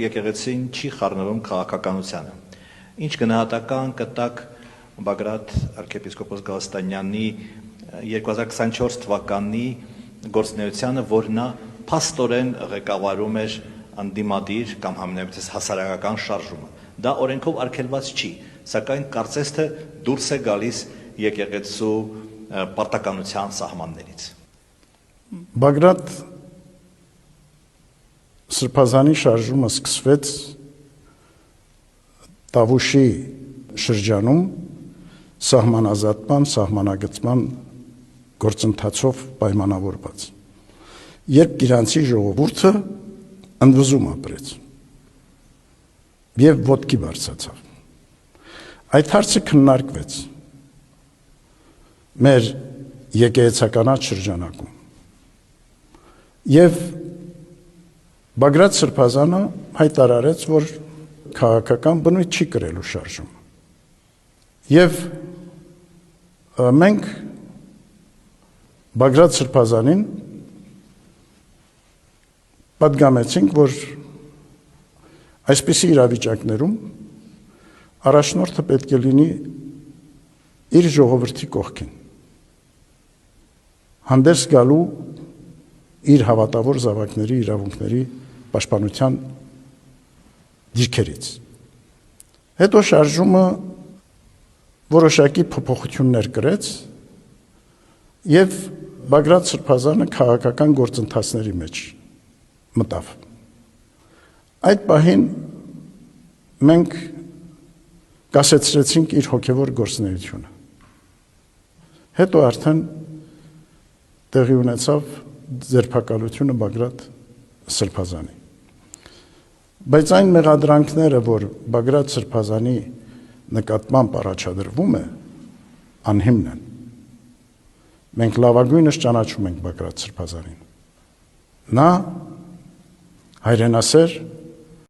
Եկեղեցին չի խառնվում քաղաքականությանը։ Ինչ գնահատական կտակ Բագրատ arczepiskopos Գալստանյանի 2024 թվականի գործունեությանը, որ նա փաստորեն ղեկավարում էր անդիմադիր կամ համենայնպես հասարակական շարժումը։ Դա օրենքով արգելված չի, սակայն կարծես թե դուրս է գալիս եկեղեցու պարտականության սահմաններից։ Բագրատ Սրբազանի շարժումը սկսվեց Տավուշի շրջանում սահմանազատման, սահմանագծման գործընթացով պայմանավորված։ Երբ Գիրանցի ժողովուրդը ընդվզում ապրեց եւ ոտքի բարձրացավ։ Այդ հարցը քննարկվեց մեր եկեղեցականաց շրջանակում։ Եվ Բագրատ Սրբազանը հայտարարեց, որ քաղաքական բնույթ չի կրելու շարժումը։ Եվ մենք Բագրատ Սրբազանին պատգամեցինք, որ այսպիսի իրավիճակներում առաջնորդը պետք է լինի իր ժողովրդի կողքին, հանդերձ գալու իր հավատավոր զավակների իրավունքների պաշտպանության դիրքերից։ Հետո շարժումը որոշակի փոփոխություններ կրեց եւ Բագրատ Սրբազանը քաղաքական գործընթացների մեջ մտավ։ Այդ պահին մենք կասեցրեցինք իր հոգևոր գործունեությունը։ Հետո արդեն տեղի ունեցավ ձերբակալությունը Բագրատ Սրբազանի։ Բայց այն մեղադրանքները, որ Բագրատ Սրբազանի նկատմամբ առաջադրվում է, անհիմն են։ Մենք լավագույնս ճանաչում ենք Բագրատ Սրբազանին։ Նա հայրենասեր